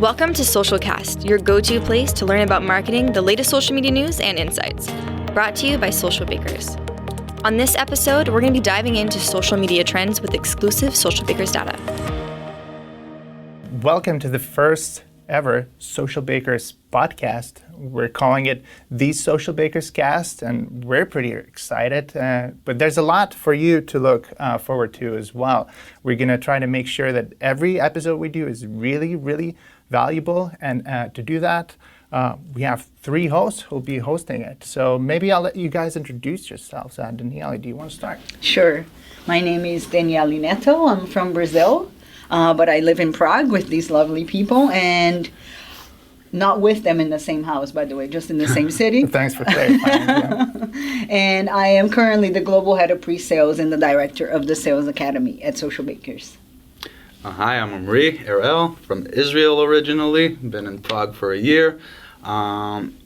Welcome to Socialcast, your go-to place to learn about marketing, the latest social media news, and insights. Brought to you by Social Bakers. On this episode, we're going to be diving into social media trends with exclusive Social Bakers data. Welcome to the first ever Social Bakers podcast. We're calling it the Social Bakers Cast, and we're pretty excited. But there's a lot for you to look forward to as well. We're going to try to make sure that every episode we do is really valuable. And to do that, we have three hosts who'll be hosting it. So maybe I'll let you guys introduce yourselves. Daniele, do you want to start? Sure. My name is Daniele Neto. I'm from Brazil. But I live in Prague with these lovely people, and not with them in the same house, by the way, just in the same city. Thanks for clarifying. Yeah. And I am currently the global head of pre-sales and the director of the Sales Academy at Social Bakers. Hi, I'm Omri Erel from Israel originally. Been in Prague for a year. I'm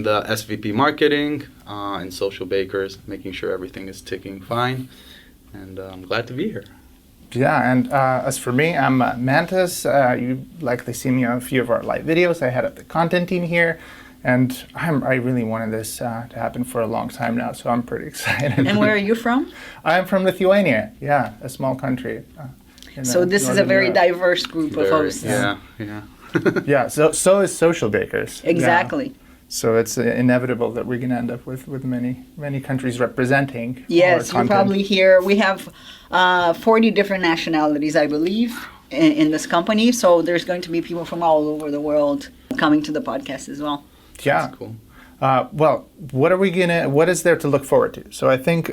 the SVP Marketing in Social Bakers, making sure everything is ticking fine. And I'm glad to be here. Yeah, and as for me, I'm Mantas. You likely seen me on a few of our live videos. I head up the content team here, and I really wanted this to happen for a long time now, so I'm pretty excited. And where are you from? I'm from Lithuania, yeah, a small country. So this is a very diverse group of hosts. Yeah. Yeah, so is Social Bakers. Exactly. Yeah. So it's inevitable that we're going to end up with many countries representing. Yes, you probably hear we have 40 different nationalities, I believe, in this company. So there's going to be people from all over the world coming to the podcast as well. Yeah. That's cool. Well, what is there to look forward to? So I think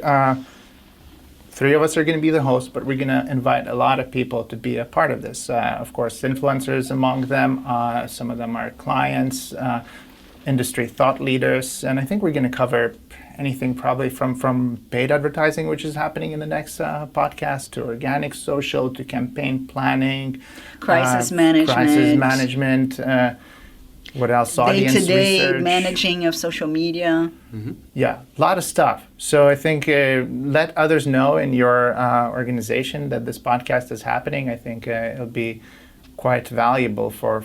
three of us are going to be the hosts, but we're going to invite a lot of people to be a part of this. Of course, influencers among them. Some of them are clients. Industry thought leaders, and I think we're going to cover anything probably from paid advertising, which is happening in the next podcast, to organic social, to campaign planning, crisis management, what else? Audience day-to-day research, managing of social media. Mm-hmm. Yeah, a lot of stuff. So I think let others know in your organization that this podcast is happening. I think it'll be quite valuable for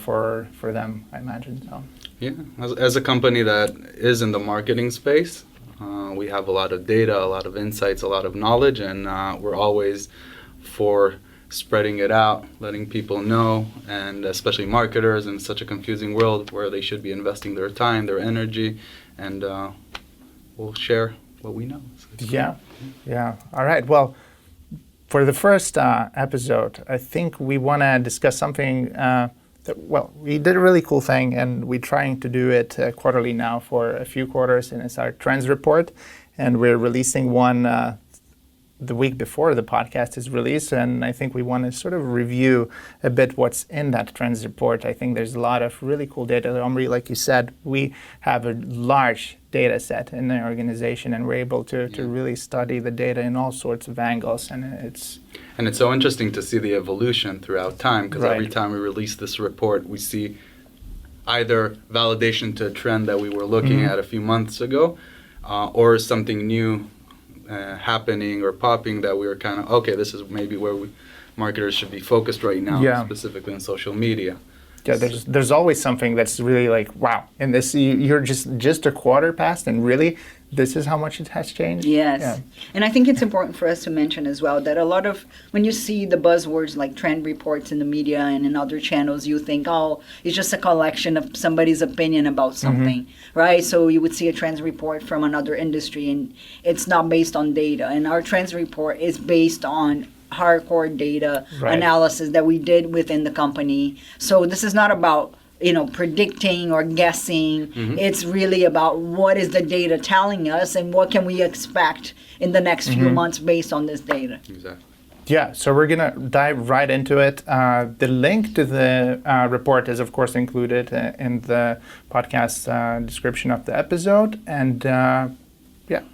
them, I imagine. So. Yeah, as a company that is in the marketing space, we have a lot of data, a lot of insights, a lot of knowledge, and we're always for spreading it out, letting people know, and especially marketers in such a confusing world where they should be investing their time, their energy, and we'll share what we know. So Yeah. All right. Well, for the first episode, I think we want to discuss something we did a really cool thing, and we're trying to do it quarterly now for a few quarters, and it's our trends report, and we're releasing one the week before the podcast is released, and I think we want to sort of review a bit what's in that trends report. I think there's a lot of really cool data. Omri, like you said, we have a large data set in the organization, and we're able to really study the data in all sorts of angles, and it's so interesting to see the evolution throughout time, because right. Every time we release this report, we see either validation to a trend that we were looking at a few months ago, or something new happening or popping that we were kind of, okay, this is maybe where marketers should be focused right now, specifically on social media. Yeah, there's always something that's really like, wow, and this you're just a quarter past, and really this is how much it has changed? Yes. Yeah. And I think it's important for us to mention as well that a lot of, when you see the buzzwords like trend reports in the media and in other channels, you think, oh, it's just a collection of somebody's opinion about something, right? So you would see a trends report from another industry, and it's not based on data. And our trends report is based on hardcore data analysis that we did within the company. So this is not about predicting or guessing. It's really about what is the data telling us and what can we expect in the next few months based on this data. Exactly. Yeah, so we're going to dive right into it. The link to the report is, of course, included in the podcast description of the episode. And I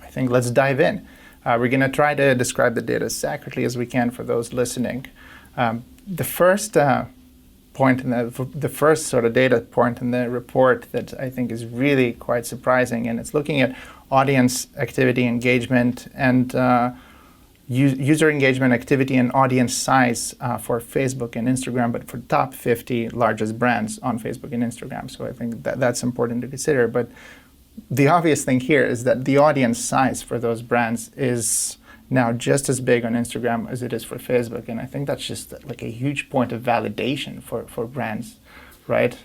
think let's dive in. We're going to try to describe the data as accurately as we can for those listening. The first point in the first sort of data point in the report that I think is really quite surprising, and it's looking at audience activity engagement, and user engagement, activity, and audience size for Facebook and Instagram, but for top 50 largest brands on Facebook and Instagram. So I think that's important to consider. But the obvious thing here is that the audience size for those brands is now just as big on Instagram as it is for Facebook. And I think that's just like a huge point of validation for brands, right?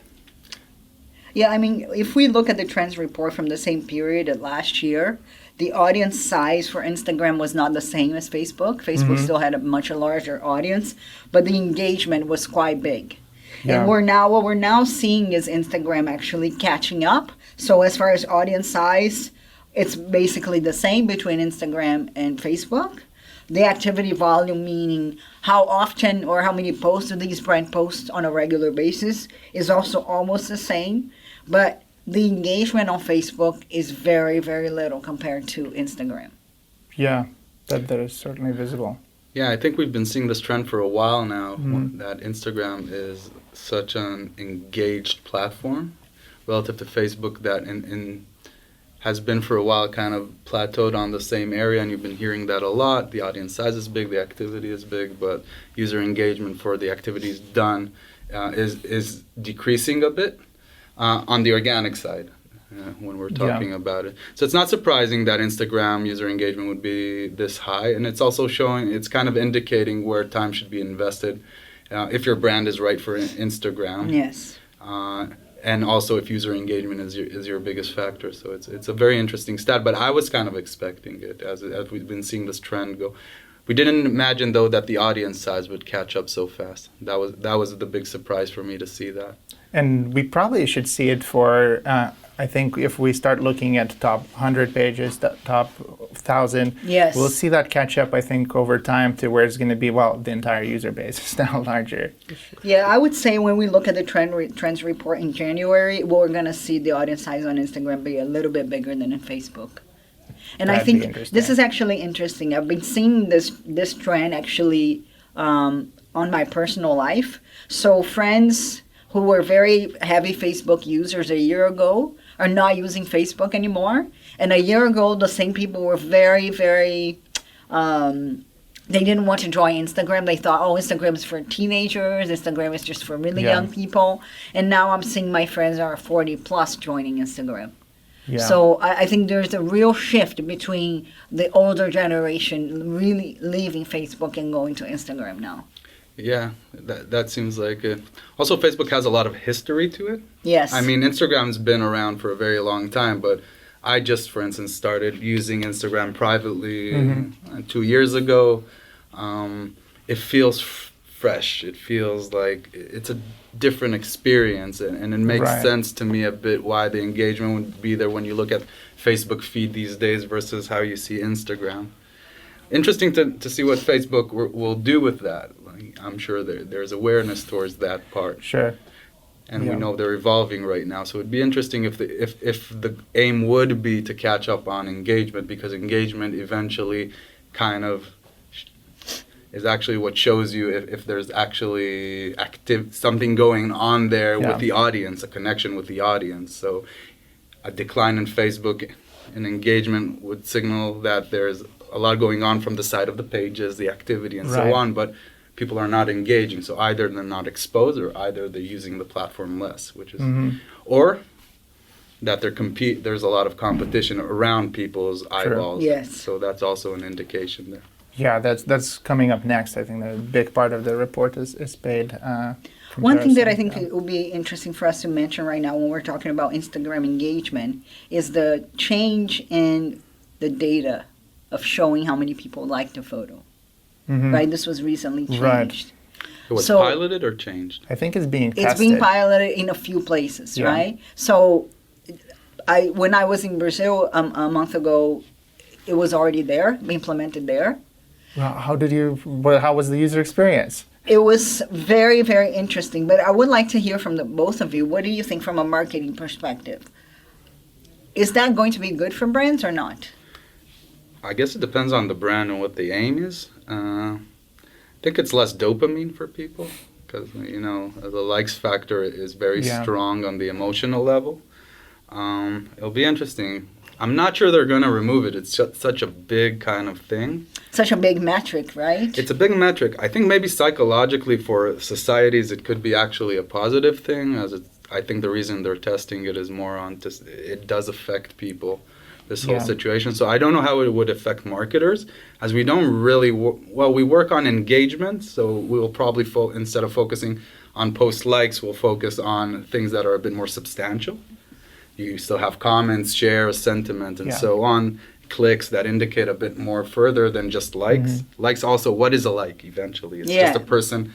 Yeah, I mean, if we look at the trends report from the same period of last year, the audience size for Instagram was not the same as Facebook. Facebook still had a much larger audience, but the engagement was quite big. Yeah. And what we're now seeing is Instagram actually catching up. So as far as audience size, it's basically the same between Instagram and Facebook. The activity volume, meaning how often or how many posts do these brands post on a regular basis, is also almost the same. But the engagement on Facebook is very, very little compared to Instagram. Yeah, that is certainly visible. Yeah, I think we've been seeing this trend for a while now, that Instagram is such an engaged platform relative to Facebook that has been for a while kind of plateaued on the same area, and you've been hearing that a lot. The audience size is big, the activity is big, but user engagement for the activities done is decreasing a bit on the organic side when we're talking about it. So it's not surprising that Instagram user engagement would be this high, and it's also it's kind of indicating where time should be invested if your brand is right for Instagram. Yes. And also if user engagement is your biggest factor. So it's a very interesting stat, but I was kind of expecting it as we've been seeing this trend go. We didn't imagine, though, that the audience size would catch up so fast. That was the big surprise for me to see that. And we probably should see it for, I think if we start looking at top 100 pages, top 1,000, yes, we'll see that catch up, I think, over time to where it's going to be, the entire user base is now larger. Yeah, I would say when we look at the trends report in January, we're going to see the audience size on Instagram be a little bit bigger than in Facebook. And I think this is actually interesting. I've been seeing this trend actually on my personal life. So friends who were very heavy Facebook users a year ago are not using Facebook anymore. And a year ago, the same people were very, very, they didn't want to join Instagram. They thought, Instagram is for teenagers. Instagram is just for really young people. And now I'm seeing my friends are 40 plus joining Instagram. Yeah. So I think there's a real shift between the older generation really leaving Facebook and going to Instagram now. Yeah, that seems like it. Also, Facebook has a lot of history to it. Yes. I mean, Instagram's been around for a very long time, but I just, for instance, started using Instagram privately 2 years ago. It feels fresh. It feels like it's a different experience, and it makes sense to me a bit why the engagement would be there when you look at Facebook feed these days versus how you see Instagram. Interesting to see what Facebook will do with that. I'm sure there's awareness towards that part. Sure. And we know they're evolving right now. So it'd be interesting if the aim would be to catch up on engagement, because engagement eventually kind of is actually what shows you if there's actually something going on there with the audience, a connection with the audience. So a decline in Facebook and engagement would signal that there's a lot going on from the side of the pages, the activity, and so on, but people are not engaging. So either they're not exposed, or either they're using the platform less, which is, or that there's a lot of competition around people's eyeballs. Yes. So that's also an indication there. Yeah, that's coming up next. I think the big part of the report is paid. One thing that I think it will be interesting for us to mention right now when we're talking about Instagram engagement is the change in the data of showing how many people liked a photo. Right? This was recently changed. Right. It was piloted or changed? I think it's being tested. It's being piloted in a few places, right? So when I was in Brazil a month ago, it was already there, implemented there. Well, how was the user experience? It was very, very interesting. But I would like to hear from the both of you. What do you think from a marketing perspective? Is that going to be good for brands or not? I guess it depends on the brand and what the aim is. I think it's less dopamine for people because, the likes factor is very strong on the emotional level. It'll be interesting. I'm not sure they're going to remove it. It's such a big kind of thing. Such a big metric, right? It's a big metric. I think maybe psychologically for societies it could be actually a positive thing. I think the reason they're testing it is more on it does affect people, this whole situation. So I don't know how it would affect marketers, as we don't really we work on engagement. So we'll probably instead of focusing on post likes, we'll focus on things that are a bit more substantial. You still have comments, shares, sentiment, and so on. Clicks that indicate a bit more further than just likes. Likes also, what is a like eventually? It's just a person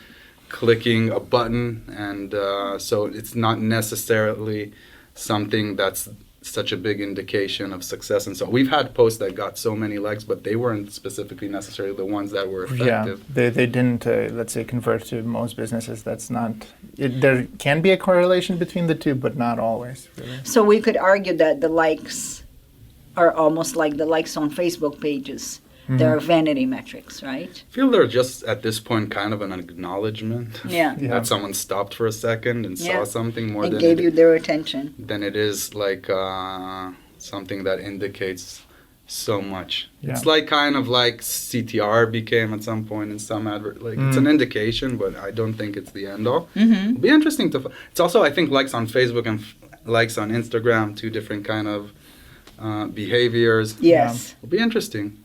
clicking a button, and so it's not necessarily something that's such a big indication of success. And so we've had posts that got so many likes, but they weren't specifically necessarily the ones that were effective. Yeah, they didn't, let's say, convert to most businesses. That's not, there can be a correlation between the two, but not always, really. So we could argue that the likes are almost like the likes on Facebook pages. They're vanity metrics, right? I feel they're just, at this point, kind of an acknowledgement that someone stopped for a second and saw something more than gave you their attention. Than it is like something that indicates so much. Yeah. It's like kind of like CTR became at some point in some advert. Like it's an indication, but I don't think it's the end all. It'll be interesting to. It's also, I think, likes on Facebook and likes on Instagram, two different kind of behaviors. Yes, it'll be interesting.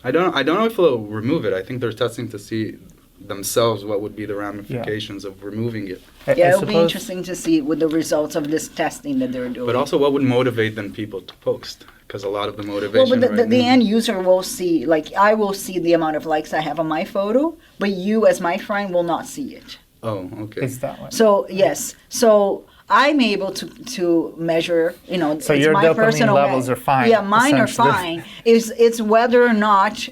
I don't know if they'll remove it. I think they're testing to see themselves what would be the ramifications of removing it. It'll be interesting to see with the results of this testing that they're doing. But also, what would motivate then people to post? Because a lot of the motivation. Well, but the end user will see, like I will see the amount of likes I have on my photo, but you as my friend will not see it. Oh, okay. It's that way. So yes, so I'm able to measure, so it's your my dopamine personal levels are fine. Yeah, mine are fine. It's whether or not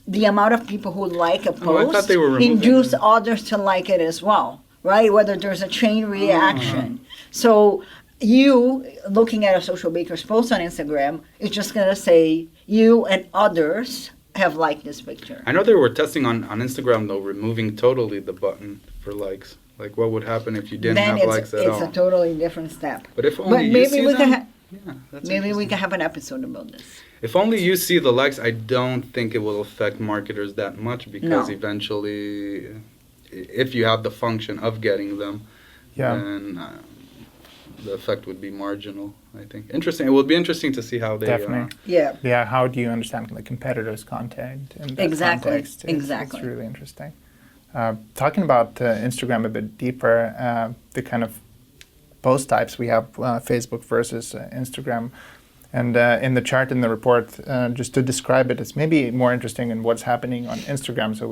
the amount of people who like a post induce others to like it as well, right? Whether there's a chain reaction. So you looking at a Social Bakers post on Instagram is just gonna say you and others have liked this picture. I know they were testing on Instagram though, removing totally the button for likes. Like, what would happen if you didn't have likes at all? It's a totally different step. But if only you see them, maybe we can have an episode about this. If only you see the likes, I don't think it will affect marketers that much because eventually, if you have the function of getting them, then the effect would be marginal, I think. Interesting. It will be interesting to see how they... Definitely. Yeah, how do you understand the competitors' content in that context? Exactly. It's really interesting. Talking about Instagram a bit deeper, the kind of post types we have, Facebook versus Instagram. And in the chart in the report, just to describe it, it's maybe more interesting in what's happening on Instagram. So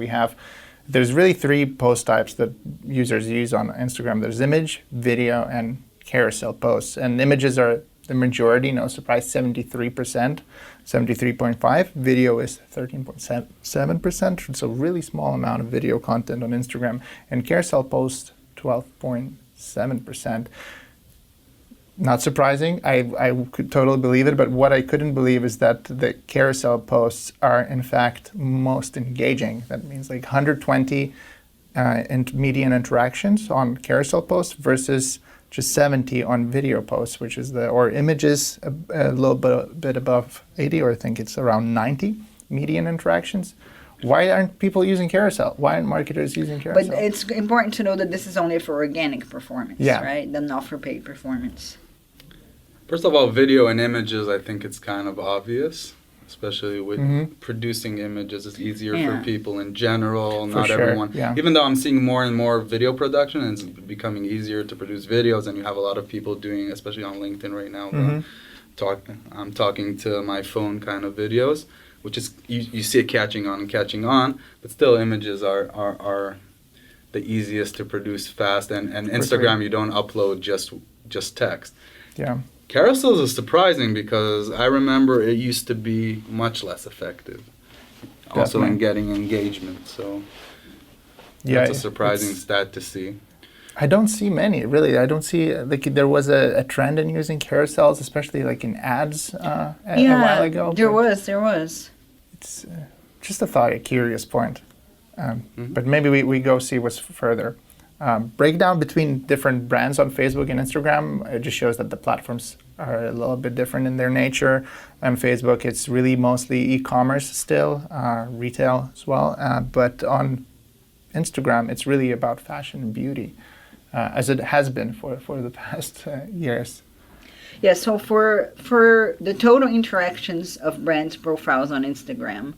there's really three post types that users use on Instagram. There's image, video, and carousel posts. And images are the majority, no surprise, 73%, 73.5%. Video is 13.7%. It's a really small amount of video content on Instagram. And carousel posts, 12.7%. Not surprising. I could totally believe it, but what I couldn't believe is that the carousel posts are, in fact, most engaging. That means like 120 median interactions on carousel posts versus just 70 on video posts, which is or images a little bit above 80, or I think it's around 90 median interactions. Why aren't people using carousel? Why aren't marketers using carousel? But it's important to know that this is only for organic performance, right? Then not for paid performance. First of all, video and images, I think it's kind of obvious, especially with producing images. It's easier for people in general, not everyone. Yeah. Even though I'm seeing more and more video production, and it's becoming easier to produce videos, and you have a lot of people doing, especially on LinkedIn right now, I'm talking to my phone kind of videos, which is, you see it catching on, but still images are the easiest to produce fast, and Instagram, you don't upload just text. Yeah. Carousels is surprising because I remember it used to be much less effective. Also in getting engagement, so that's a surprising stat to see. I don't see many, really. I don't see, there was a trend in using carousels, especially like in ads a while ago. There was. It's just a thought, a curious point. But maybe we go see what's further. breakdown between different brands on Facebook and Instagram. It just shows that the platforms are a little bit different in their nature. On Facebook, it's really mostly e-commerce still, retail as well. But on Instagram, it's really about fashion and beauty, as it has been for the past years. Yeah, so for the total interactions of brands' profiles on Instagram,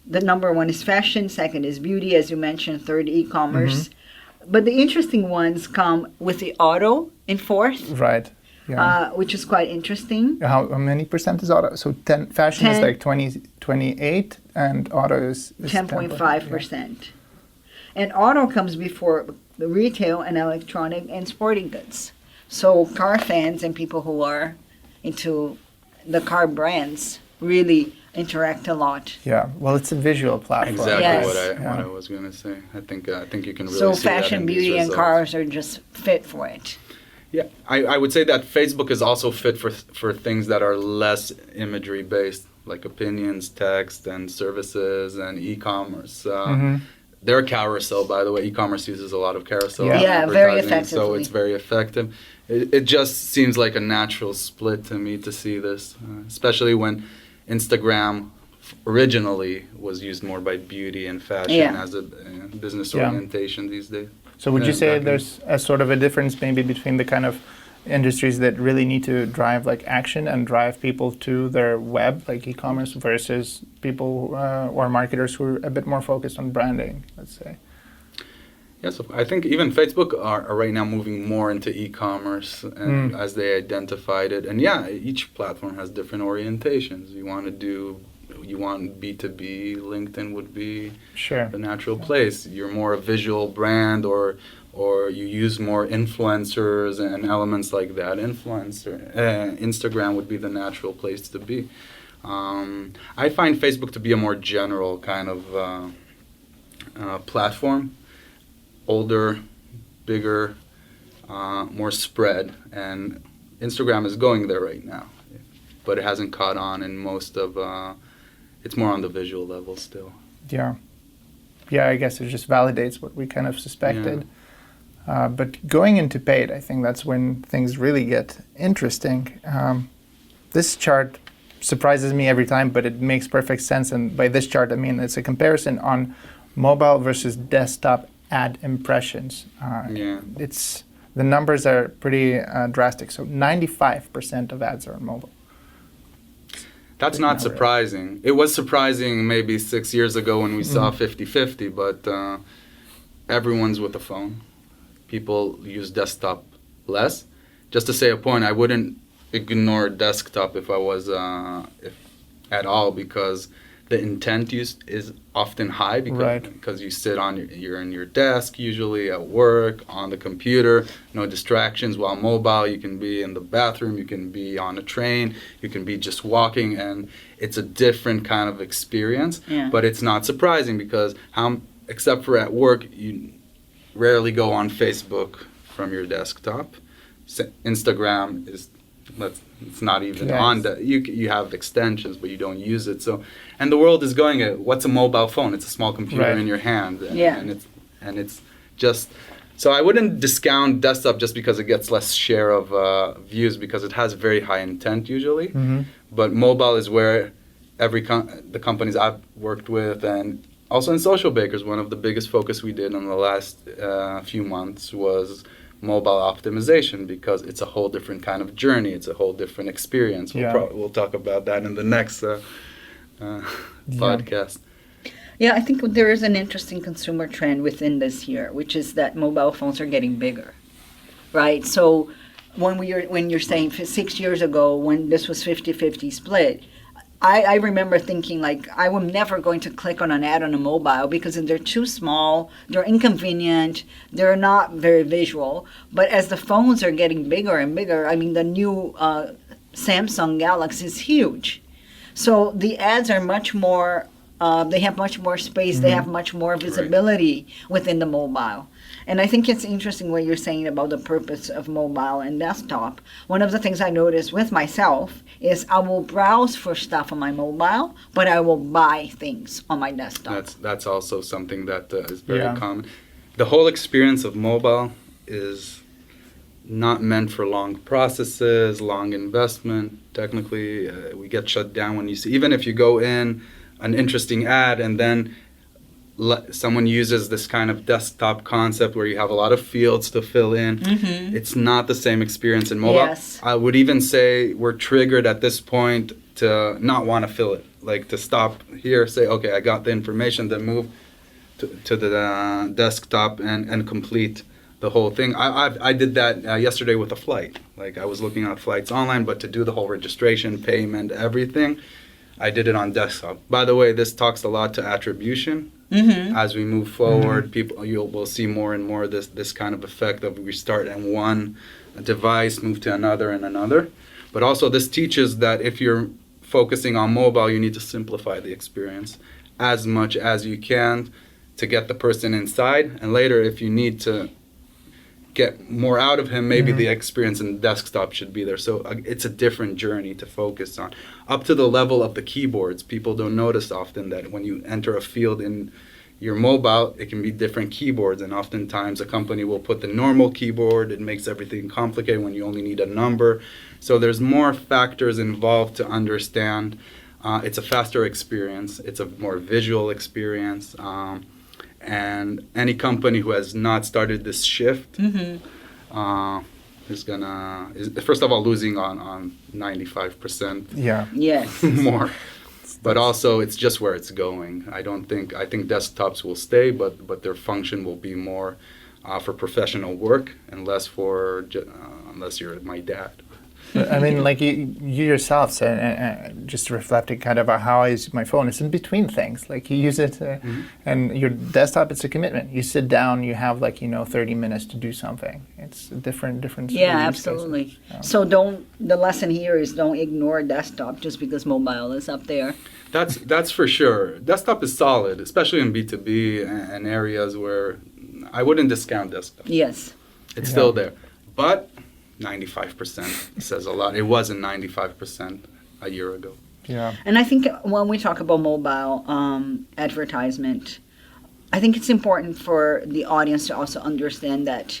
the number one is fashion, second is beauty, as you mentioned, third e-commerce. But the interesting ones come with the auto in fourth. Right. Yeah. Which is quite interesting. How many percent is auto? So fashion is like 28 and auto is 10.5%. Yeah. And auto comes before the retail and electronic and sporting goods. So car fans and people who are into the car brands really interact a lot. Yeah, well, it's a visual platform. Exactly Yes. what I was going to say. I think you can really So see that fashion, in these beauty, and results. cars are just fit for it. Yeah, I would say that Facebook is also fit for things that are less imagery based, like opinions, text, and services, and e-commerce. Their carousel, by the way, e-commerce uses a lot of carousel Yeah, very advertising, so effectively. it's very effective. It just seems like a natural split to me to see this, especially when Instagram originally was used more by beauty and fashion as a business orientation these days. So would you say Exactly. there's a sort of a difference maybe between the kind of industries that really need to drive like action and drive people to their web, like e-commerce, versus people or marketers who are a bit more focused on branding, let's say? Yes, I think even Facebook are right now moving more into e-commerce and as they identified it. And yeah, each platform has different orientations. You want B2B, LinkedIn would be Sure. the natural place. You're more a visual brand or you use more influencers and elements like that. Instagram would be the natural place to be. I find Facebook to be a more general kind of platform. Older, bigger, more spread, and Instagram is going there right now, but it hasn't caught on in most of. It's more on the visual level still. Yeah, I guess it just validates what we kind of suspected. But going into paid, I think that's when things really get interesting. This chart surprises me every time, but it makes perfect sense. And by this chart, I mean it's a comparison on mobile versus desktop ad impressions. The numbers are pretty drastic. So 95% of ads are on mobile. That's not surprising. It was surprising maybe 6 years ago when we saw 50-50, but everyone's with a phone. People use desktop less. Just to say a point, I wouldn't ignore desktop if I was if at all, because the intent use is often high because you sit you're in your desk usually at work, on the computer, no distractions. While mobile, you can be in the bathroom, you can be on a train, you can be just walking, and it's a different kind of experience. Yeah. But it's not surprising because except for at work, you rarely go on Facebook from your desktop. Instagram is it's not even on that. You have extensions, but you don't use it. So, and the world is going at what's a mobile phone? It's a small computer in your hand, and it's just. So I wouldn't discount desktop just because it gets less share of views because it has very high intent usually. But mobile is where the companies I've worked with, and also in Social Bakers, one of the biggest focus we did in the last few months was mobile optimization, because it's a whole different kind of journey. It's a whole different experience. We'll talk about that in the next podcast. Yeah, I think there is an interesting consumer trend within this year, which is that mobile phones are getting bigger, right? So when you're saying 6 years ago, when this was 50-50 split, I remember thinking, like, I was never going to click on an ad on a mobile because they're too small, they're inconvenient, they're not very visual. But as the phones are getting bigger and bigger, I mean, the new Samsung Galaxy is huge. So the ads are much more, they have much more space, they have much more visibility within the mobile. And I think it's interesting what you're saying about the purpose of mobile and desktop. One of the things I noticed with myself is I will browse for stuff on my mobile, but I will buy things on my desktop. That's also something that is very common. the whole experience of mobile is not meant for long processes, long investment. Technically, we get shut down when you see, even if you go in an interesting ad and then someone uses this kind of desktop concept where you have a lot of fields to fill in. It's not the same experience in mobile. Yes. I would even say we're triggered at this point to not want to fill it, like to stop here, say, okay, I got the information, then move to the desktop and complete the whole thing. I did that yesterday with a flight. Like, I was looking at flights online, but to do the whole registration, payment, everything, I did it on desktop. By the way, this talks a lot to attribution. As we move forward, will see more and more this kind of effect of we start in one device, move to another and another. But also this teaches that if you're focusing on mobile, you need to simplify the experience as much as you can to get the person inside. And later, if you need to get more out of him, maybe the experience in the desktop should be there. So it's a different journey to focus on. Up to the level of the keyboards, people don't notice often that when you enter a field in your mobile, it can be different keyboards, and oftentimes a company will put the normal keyboard. It makes everything complicated when you only need a number. So there's more factors involved to understand. It's a faster experience. It's a more visual experience. And any company who has not started this shift is first of all losing on 95%. Yeah. Yes. More. But also, it's just where it's going. I think desktops will stay, but their function will be more for professional work and less for unless you're my dad. I mean, like you yourself said, just reflecting kind of how I use my phone. It's in between things. Like you use it, and your desktop, it's a commitment. You sit down, you have 30 minutes to do something. It's a different. Yeah, absolutely. So the lesson here is don't ignore desktop just because mobile is up there. That's for sure. Desktop is solid, especially in B2B and areas where I wouldn't discount desktop. Yes. It's still there, but 95% says a lot. It wasn't 95% a year ago. Yeah. And I think when we talk about mobile advertisement, I think it's important for the audience to also understand that,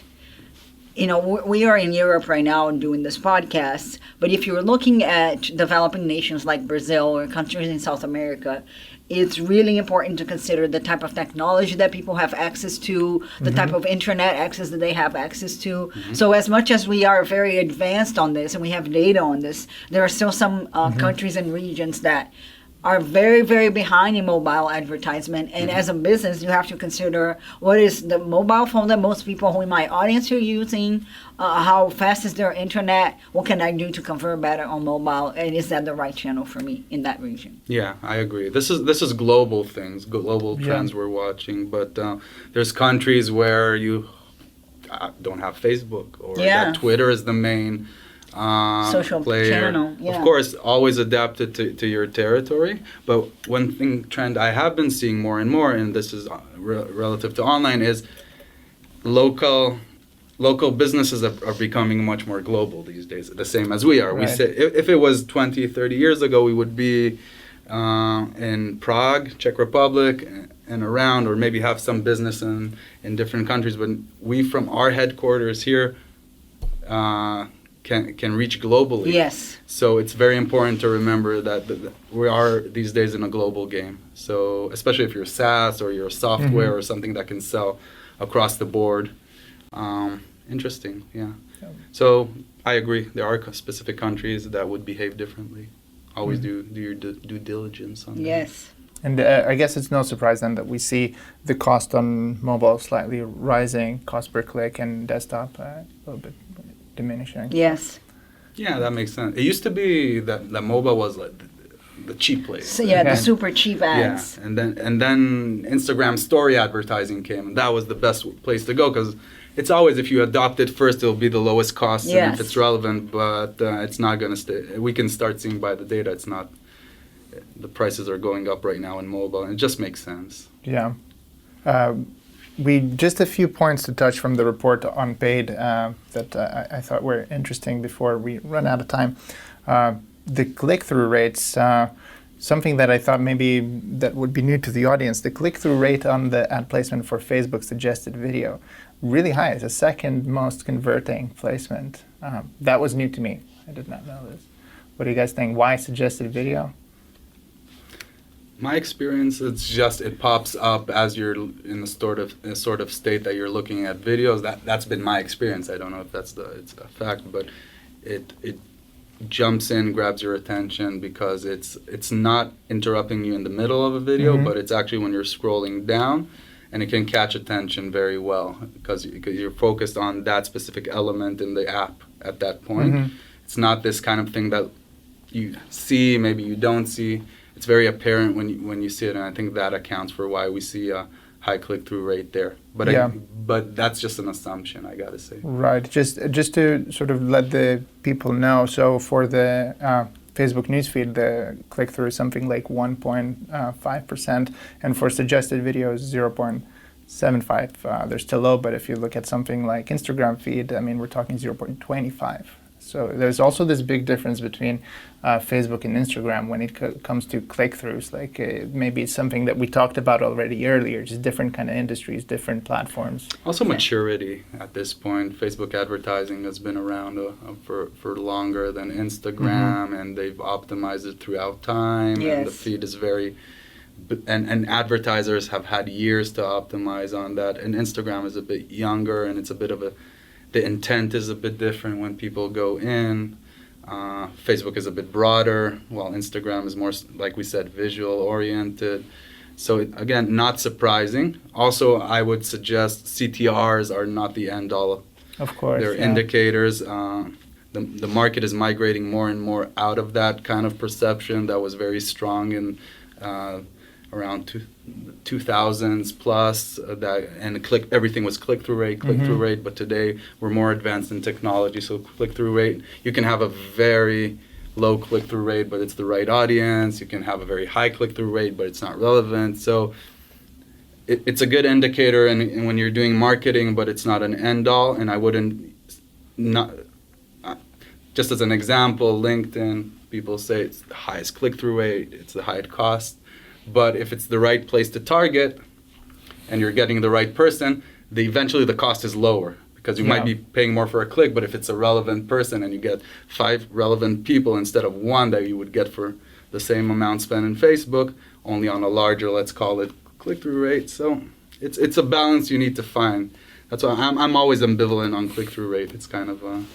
we are in Europe right now and doing this podcast, but if you're looking at developing nations like Brazil or countries in South America, it's really important to consider the type of technology that people have access to, the type of internet access that they have access to. So as much as we are very advanced on this and we have data on this, there are still some countries and regions that are very, very behind in mobile advertisement. And as a business, you have to consider what is the mobile phone that most people who in my audience are using, how fast is their internet, what can I do to convert better on mobile, and is that the right channel for me in that region? Yeah, I agree. This is global things, global trends we're watching. But there's countries where you don't have Facebook or that Twitter is the main social player. channel. Yeah. Of course, always adapted to your territory. But one trend I have been seeing more and more, and this is relative to online, is local businesses are becoming much more global these days, the same as we are. Right. We say if it was 20, 30 years ago, we would be in Prague, Czech Republic, and around, or maybe have some business in different countries. But we, from our headquarters here, can reach globally. Yes. So it's very important to remember that we are these days in a global game. So especially if you're SaaS or you're software or something that can sell across the board. Interesting, yeah. So I agree. There are specific countries that would behave differently. Always do your due diligence on that. Yes. And I guess it's no surprise then that we see the cost on mobile slightly rising, cost per click, and desktop a little bit diminishing. Yes. Yeah, that makes sense. It used to be that mobile was like the cheap place. So the super cheap ads. Yeah, and then Instagram story advertising came, and that was the best place to go because it's always, if you adopt it first, it'll be the lowest cost, and if it's relevant, but it's not going to stay. We can start seeing by the data, it's not, the prices are going up right now in mobile, and it just makes sense. Yeah. Just a few points to touch from the report on paid that I thought were interesting before we run out of time. The click-through rates, something that I thought maybe that would be new to the audience, the click-through rate on the ad placement for Facebook suggested video, really high. It's the second most converting placement. That was new to me. I did not know this. What do you guys think? Why suggested video? My experience, it's just it pops up as you're in the sort of state that you're looking at videos. That's been my experience. I don't know if it's a fact, but it jumps in, grabs your attention because it's not interrupting you in the middle of a video, but it's actually when you're scrolling down, and it can catch attention very well because you're focused on that specific element in the app at that point. It's not this kind of thing that you see, maybe you don't see. It's very apparent when you see it, and I think that accounts for why we see a high click-through rate there. But but that's just an assumption, I gotta say. Right. Just to sort of let the people know. So for the Facebook newsfeed, the click-through is something like 1.5%, and for suggested videos, 0.75. They're still low, but if you look at something like Instagram feed, I mean, we're talking 0.25. So there's also this big difference between Facebook and Instagram when it comes to click-throughs. Like maybe it's something that we talked about already earlier, just different kind of industries, different platforms. Also maturity at this point. Facebook advertising has been around for longer than Instagram, and they've optimized it throughout time. Yes. And the feed is very... And advertisers have had years to optimize on that. And Instagram is a bit younger, and it's a bit of a... The intent is a bit different when people go in. Facebook is a bit broader, while Instagram is more, like we said, visual oriented. So again, not surprising. Also, I would suggest CTRs are not the end all. Of course. They're indicators. The market is migrating more and more out of that kind of perception that was very strong in around 2000s plus, everything was click-through rate, but today we're more advanced in technology, so click-through rate, you can have a very low click-through rate, but it's the right audience. You can have a very high click-through rate, but it's not relevant. So it's a good indicator and when you're doing marketing, but it's not an end-all, and I wouldn't, just as an example, LinkedIn, people say it's the highest click-through rate, it's the highest cost. But if it's the right place to target and you're getting the right person, eventually the cost is lower because you might be paying more for a click, but if it's a relevant person and you get 5 relevant people instead of 1 that you would get for the same amount spent in Facebook, only on a larger, let's call it, click-through rate. So it's a balance you need to find. That's why I'm always ambivalent on click-through rate. It's kind of...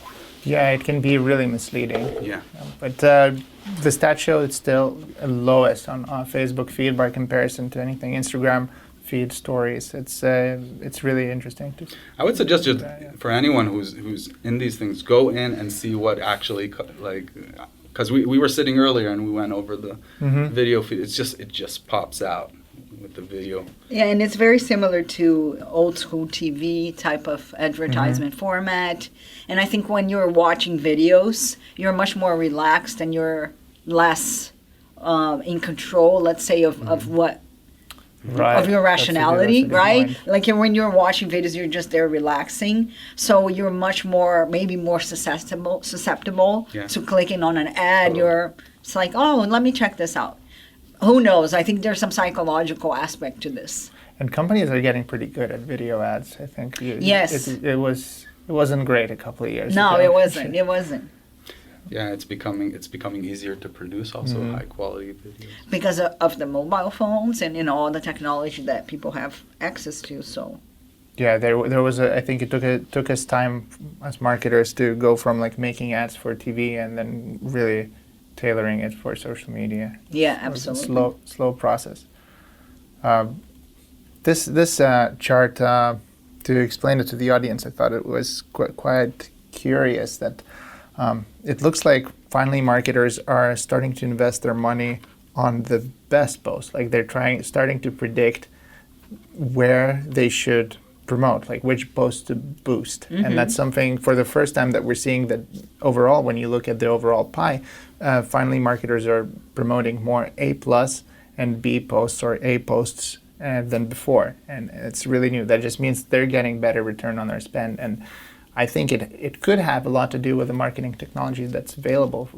Yeah, it can be really misleading. Yeah. But the stat show it's still lowest on Facebook feed by comparison to anything. Instagram feed stories. It's really interesting. I would suggest just for anyone who's in these things, go in and see what actually because we were sitting earlier and we went over the video feed. It just pops out with the video. Yeah, and it's very similar to old school TV type of advertisement format. And I think when you're watching videos, you're much more relaxed and you're less in control, let's say, of what of your rationality, right? Point. Like when you're watching videos, you're just there relaxing. So you're much more, maybe more susceptible to clicking on an ad. It's like, oh, let me check this out. Who knows? I think there's some psychological aspect to this. And companies are getting pretty good at video ads, I think. Yes. It wasn't great a couple of years ago. No, it wasn't. It wasn't. Yeah, it's becoming easier to produce also high quality videos. Because of the mobile phones and all the technology that people have access to, so. Yeah, there was I think it took us time as marketers to go from like making ads for TV and then really tailoring it for social media. Yeah, absolutely. It was a slow process. This chart, to explain it to the audience, I thought it was quite curious that it looks like finally marketers are starting to invest their money on the best posts. Like they're starting to predict where they should promote, like which posts to boost. And that's something for the first time that we're seeing that overall, when you look at the overall pie, finally marketers are promoting more A+ and B posts or A posts than before. And it's really new. That just means they're getting better return on their spend. And I think it could have a lot to do with the marketing technology that's available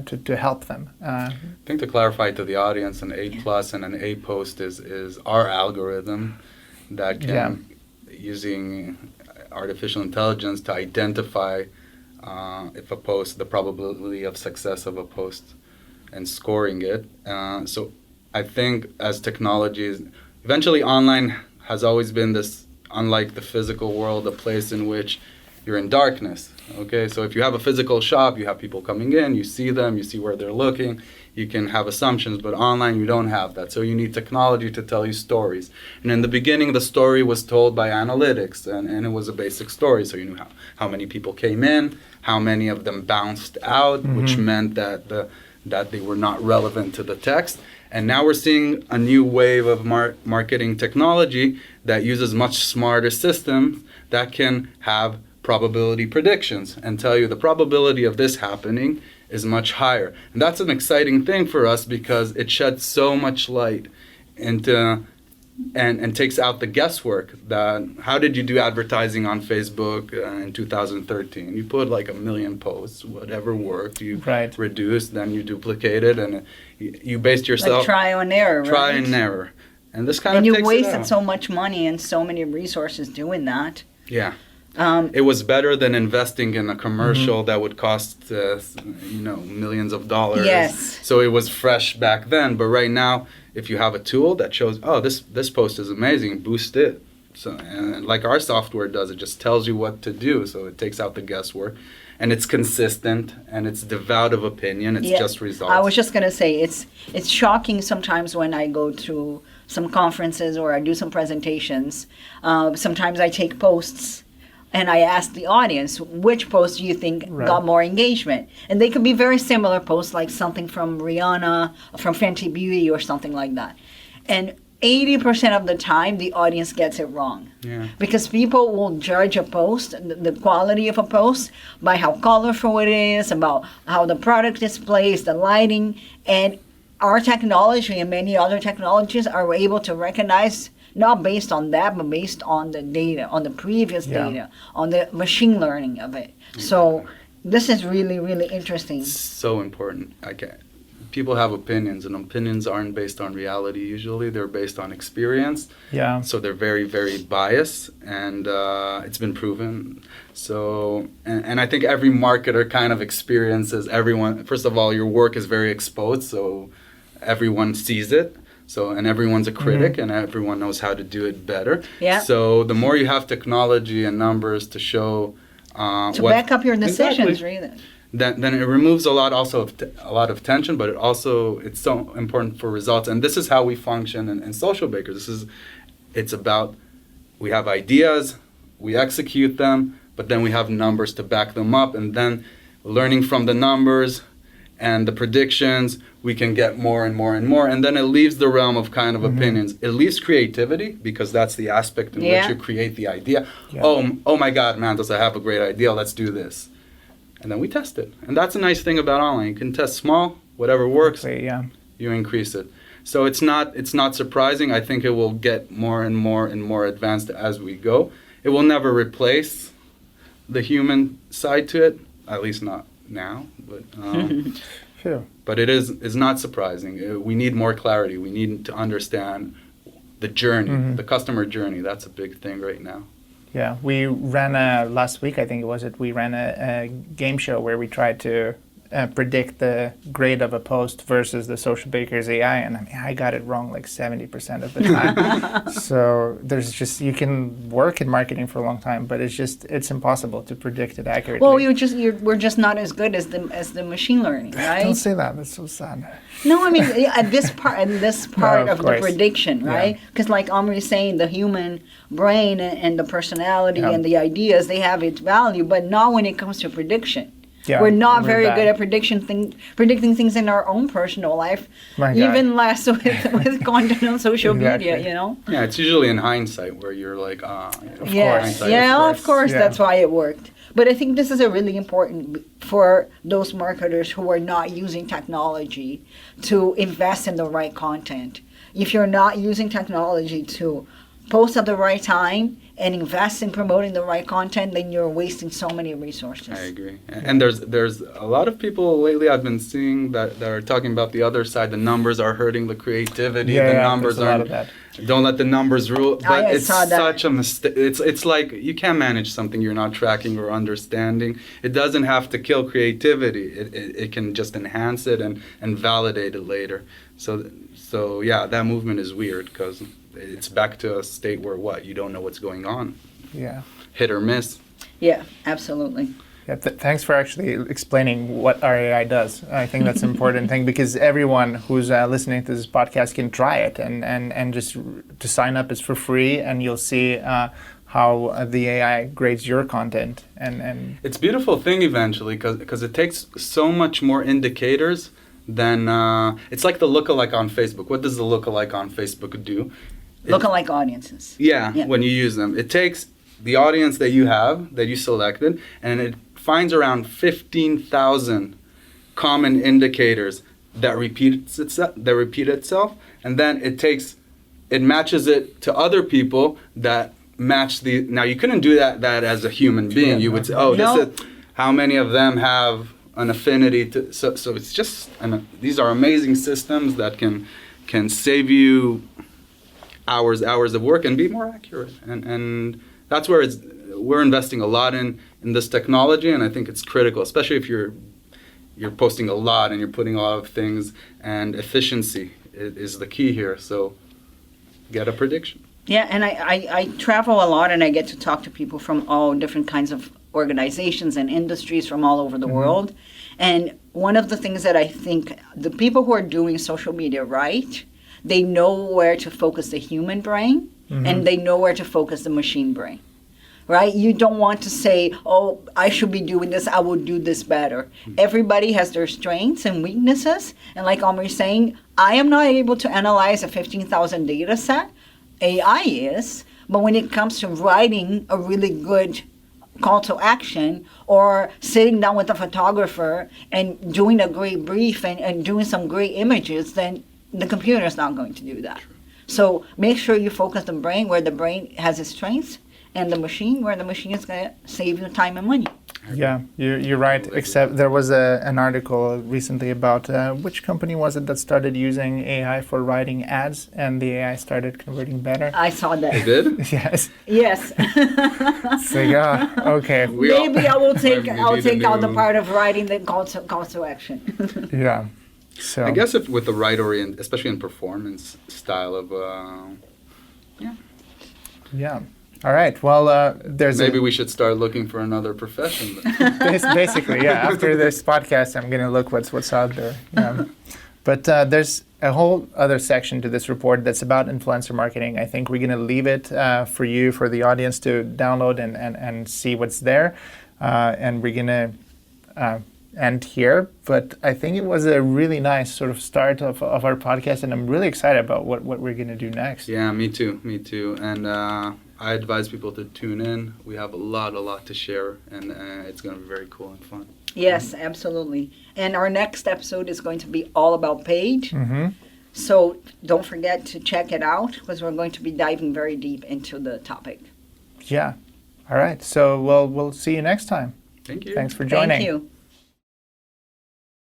to help them. I think to clarify to the audience, an A plus and an A post is our algorithm that can, using artificial intelligence to identify if a post, the probability of success of a post and scoring it. So I think as technologies, eventually online has always been this, unlike the physical world, a place in which you're in darkness. Okay, so if you have a physical shop, you have people coming in, you see them, you see where they're looking, you can have assumptions, but online you don't have that. So you need technology to tell you stories. And in the beginning, the story was told by analytics, and it was a basic story. So you knew how many people came in, how many of them bounced out, which meant that they were not relevant to the text. And now we're seeing a new wave of marketing technology that uses much smarter systems that can have probability predictions and tell you the probability of this happening is much higher. And that's an exciting thing for us because it sheds so much light into and takes out the guesswork that how did you do advertising on Facebook in 2013? You put like 1 million posts, whatever worked, you reduce, then you duplicate it, and you based yourself... Like trial and error, right? Try and error. And this kind and of you takes wasted it out. so much money and so many resources doing that. Yeah. It was better than investing in a commercial that would cost, millions of dollars. Yes. So it was fresh back then. But right now, if you have a tool that shows, oh, this post is amazing, boost it. So, and like our software does, it just tells you what to do. So it takes out the guesswork. And it's consistent, and it's devout of opinion. It's just results. I was just going to say, it's shocking sometimes when I go to some conferences or I do some presentations. Sometimes I take posts and I ask the audience, which post do you think got more engagement? And they could be very similar posts, like something from Rihanna, from Fenty Beauty or something like that. And 80% of the time, the audience gets it wrong. Yeah. Because people will judge a post, the quality of a post, by how colorful it is, about how the product is placed, the lighting. And our technology and many other technologies are able to recognize, not based on that, but based on the data, on the previous data, on the machine learning of it. So this is really, really interesting. So important. People have opinions, and opinions aren't based on reality usually. They're based on experience. Yeah. So they're very, very biased, and it's been proven. So, and I think every marketer kind of experiences everyone. First of all, your work is very exposed, so everyone sees it. So, and everyone's a critic, and everyone knows how to do it better. Yeah. So the more you have technology and numbers to show to back up your decisions, really. Then it removes a lot of tension, but it's so important for results. And this is how we function in Social Bakers. It's about, we have ideas, we execute them, but then we have numbers to back them up, and then learning from the numbers and the predictions, we can get more and more and more, and then it leaves the realm of kind of opinions. It leaves creativity, because that's the aspect in which you create the idea. Yeah. Oh my God, Mantos, I have a great idea, let's do this. And then we test it. And that's a nice thing about online. You can test small, whatever works, you increase it. So it's not surprising. I think it will get more and more and more advanced as we go. It will never replace the human side to it, at least not now. But Sure. But it's not surprising. We need more clarity. We need to understand the journey, the customer journey. That's a big thing right now. Yeah, we ran last week, I think it was we ran a game show where we tried to predict the grade of a post versus the Social Bakers AI, and I got it wrong like 70% of the time. So there's just, you can work in marketing for a long time, but it's impossible to predict it accurately. Well, we're just not as good as the machine learning, right? Don't say that. That's so sad. No, I mean at this part No, of the prediction, right? Because like Omri is saying, the human brain and the personality and the ideas, they have its value, but not when it comes to prediction. Yeah, we're not very good at predicting things in our own personal life, even less with content on social media, you know? Yeah, it's usually in hindsight where you're like, of course, that's why it worked. But I think this is a really important for those marketers who are not using technology to invest in the right content. If you're not using technology to post at the right time and invest in promoting the right content, then you're wasting so many resources. I agree. And there's a lot of people lately I've been seeing that are talking about the other side. The numbers are hurting the creativity. Yeah, the numbers there's a lot are of that. don't let the numbers rule. But I it's saw that. such a mistake. It's like you can't manage something you're not tracking or understanding. It doesn't have to kill creativity. It can just enhance it and validate it later. So yeah, that movement is weird because it's back to a state where you don't know what's going on. Yeah. Hit or miss. Yeah, absolutely. Yeah, thanks for actually explaining what our AI does. I think that's an important thing because everyone who's listening to this podcast can try it and just to sign up is for free and you'll see how the AI grades your content. And It's a beautiful thing eventually because it takes so much more indicators than it's like the lookalike on Facebook. What does the lookalike on Facebook do? Lookalike audiences. Yeah, when you use them. It takes the audience that you have, that you selected, and it finds around 15,000 common indicators that repeat itself, and then it matches it to other people that match the. Now you couldn't do that as a human being. Yeah, you would say, No. this is how many of them have an affinity to. So it's just these are amazing systems that can save you hours of work and be more accurate, and that's where we're investing a lot in this technology, and I think it's critical, especially if you're posting a lot and you're putting a lot of things, and efficiency is the key here. So get a prediction. Yeah, and I travel a lot and I get to talk to people from all different kinds of organizations and industries from all over the world. And one of the things that I think the people who are doing social media right, they know where to focus the human brain and they know where to focus the machine brain. Right? You don't want to say, oh, I should be doing this, I will do this better. Everybody has their strengths and weaknesses. And like Omri's saying, I am not able to analyze a 15,000 data set. AI is. But when it comes to writing a really good call to action or sitting down with a photographer and doing a great brief and doing some great images, then the computer is not going to do that. True. So make sure you focus the brain where the brain has its strengths and the machine where the machine is going to save you time and money. yeah, you're right. Except there was an article recently about which company was it that started using AI for writing ads and the AI started converting better. I saw that. It did? Yes. Yes. It's like, okay. Maybe I will take out the new- part of writing the call to action. Yeah. So I guess if with the right especially in performance style of yeah. All right. Well, there's maybe we should start looking for another profession. basically, yeah. After this podcast, I'm gonna look what's out there. Yeah. But there's a whole other section to this report that's about influencer marketing. I think we're gonna leave it for you, for the audience to download and see what's there, and we're gonna end here. But I think it was a really nice sort of start of our podcast, and I'm really excited about what we're gonna do next. Yeah, me too. And I advise people to tune in. We have a lot to share, and it's going to be very cool and fun. Yes, absolutely. And our next episode is going to be all about paid. Mm-hmm. So don't forget to check it out because we're going to be diving very deep into the topic. Yeah. All right. So we'll see you next time. Thank you. Thanks for joining. Thank you.